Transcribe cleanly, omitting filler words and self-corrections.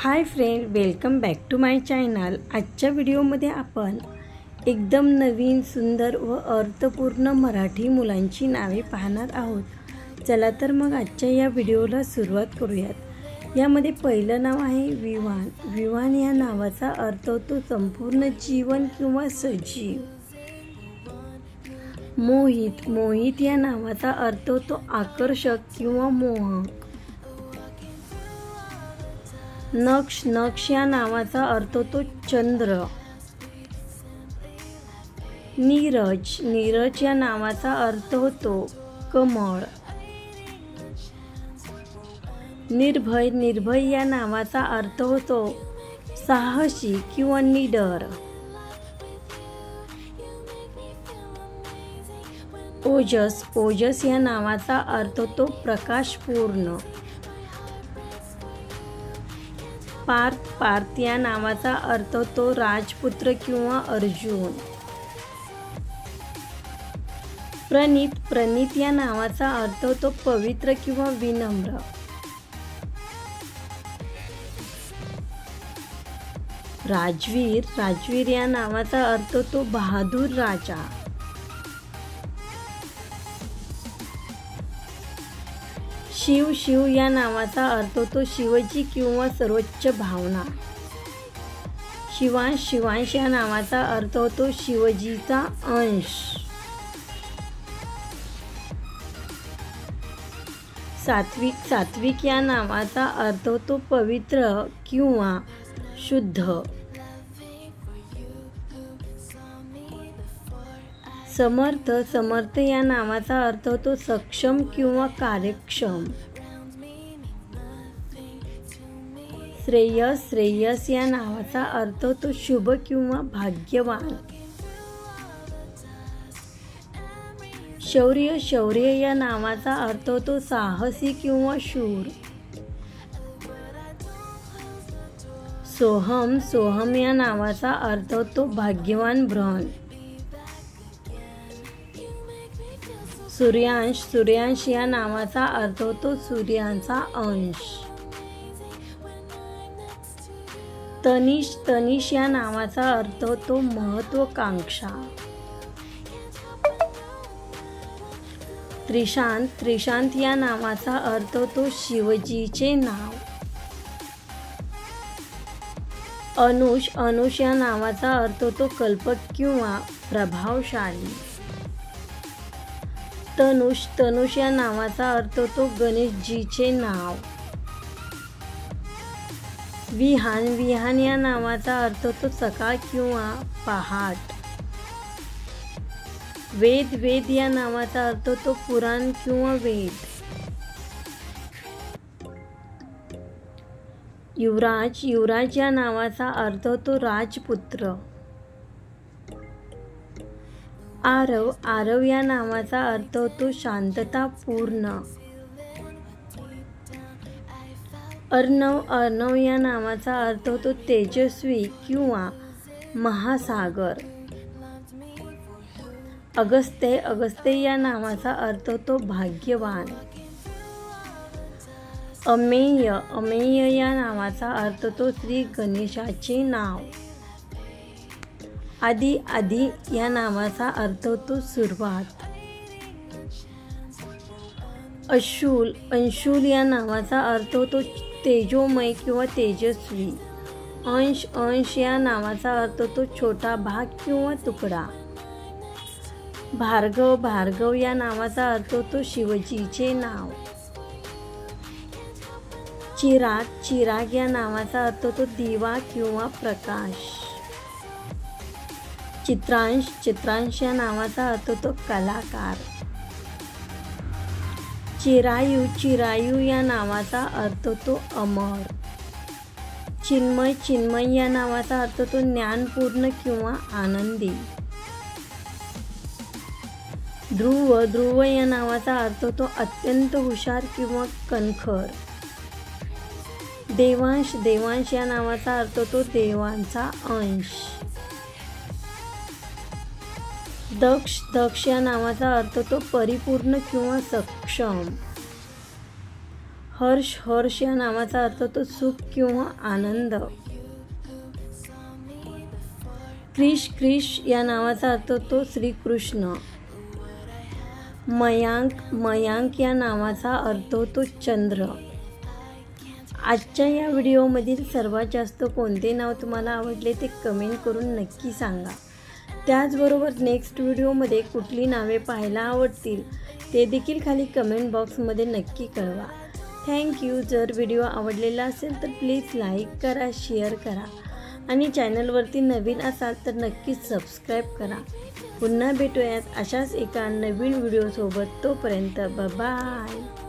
High friend, welcome back to my channel. आजच्या व्हिडिओमध्ये आपण एकदम नवीन, सुंदर व अर्थपूर्ण मराठी मुलांची नावे पाहणार आहोत। चला तर मग आजच्या या व्हिडिओला सुरुवात करूयात। यामध्ये पहिलं नाव आहे विवान। विवान या नावाचा अर्थ होतो संपूर्ण जीवन किंवा सजीव। मोहित। मोहित या नावाचा अर्थ होतो आकर्षक किंवा मोहक। नक्ष। नक्ष या नावाचा अर्थ होतो चंद्र। नीरज। नीरज या नावाचा अर्थ होतो कमळ। निर्भय। निर्भय या नावाचा अर्थ होतो साहसी किंवा निडर। ओजस। ओजस या नावाचा अर्थ होतो प्रकाशपूर्ण। पार्थ। पार्थ या नावाचा अर्थ होतो राजपुत्र किंवा अर्जुन। प्रणित। प्रणित या नावाचा अर्थ होतो पवित्र किंवा विनम्र। राजवीर। राजवीर या नावाचा अर्थ होतो बहादूर राजा। शिव। शिव या नावाचा अर्थ होतो शिवजी किंवा सर्वोच्च भावना। शिवांश। शिवांश या नावाचा अर्थ होतो शिवजीचा अंश। सात्विक। सात्विक या नावाचा अर्थ होतो पवित्र किंवा शुद्ध। समर्थ। समर्थ या नावाचा अर्थ होतो सक्षम किंवा कार्यक्षम। श्रेयस। श्रेयस या नावाचा अर्थ होतो शुभ किंवा भाग्यवान। शौर्य। शौर्य या नावाचा अर्थ होतो साहसी किंवा शूर। सोहम। सोहम या नावाचा अर्थ होतो भाग्यवान ब्रह्म। सूर्यांश। सूर्यांश या नावाचा अर्थ होतो सूर्याचा अंश। तनिष। तनिष या नावाचा अर्थ होतो महत्त्वाकांक्षा। त्रिशांत। त्रिशांत या नावाचा अर्थ होतो शिवजीचे नाव। अनुष। अनुष या नावाचा अर्थ होतो कल्पक किंवा प्रभावशाली। तनुष। तनुष या नावाचा अर्थ होतो गणेशजीचे नाव। विहान। विहान या नावाचा अर्थ होतो सकाळ किंवा पहाट। वेद। वेद या नावाचा अर्थ होतो पुराण किंवा वेद। युवराज। युवराज या नावाचा अर्थ होतो राजपुत्र। आरव। आरव या नावाचा अर्थ होतो शांततापूर्ण। अर्णव। अर्णव या नावाचा अर्थ होतो तेजस्वी किंवा महासागर। अगस्त्य। अगस्त्य या नावाचा अर्थ होतो भाग्यवान। अमेय। अमेय या नावाचा अर्थ होतो श्री गणेशाचे नाव। आदि। आदि या नावाचा अर्थ होतो सुरुवात। अंशुल। अंशुल या नावाचा अर्थ होतो तेजोमय किंवा तेजस्वी। अंश। अंश या नावाचा अर्थ होतो छोटा भाग किंवा तुकडा। भार्गव। भार्गव या नावाचा अर्थ होतो शिवजीचे नाव। चिराग। चिराग या नावाचा अर्थ होतो दिवा किंवा प्रकाश। चित्रांश। चित्रांश या नावाचा अर्थ होतो कलाकार। चिरायू। चिरायू या नावाचा अर्थ होतो अमर। चिन्मय। चिन्मय या नावाचा अर्थ होतो ज्ञानपूर्ण किंवा आनंदी। ध्रुव। ध्रुव या नावाचा अर्थ होतो अत्यंत हुशार किंवा कणखर। देवांश। देवांश या नावाचा अर्थ होतो देवांचा अंश। दक्ष। दक्ष या नावाचा अर्थ होतो परिपूर्ण किंवा सक्षम। हर्ष, हर्ष या नावाचा अर्थ होतो सुख किंवा आनंद. क्रिश, क्रिश या नावाचा अर्थ होतो श्रीकृष्ण. मयांक, मयांक या नावाचा अर्थ होतो चंद्र. आजच्या या व्हिडिओमधील सर्वात जास्त कोणते नाव तुम्हाला आवडले ते कमेंट करून नक्की सांगा. त्याचबरोबर नेक्स्ट व्हिडिओमध्ये कुठली नावे पाहायला आवडतील ते देखील खाली कमेंट बॉक्समध्ये नक्की कळवा. थँक्यू. जर व्हिडिओ आवडलेला असेल तर प्लीज लाईक करा, शेअर करा आणि चॅनलवरती नवीन असाल तर नक्कीच सबस्क्राईब करा. पुन्हा भेटूयात अशाच एका नवीन व्हिडिओसोबत. तोपर्यंत बाय.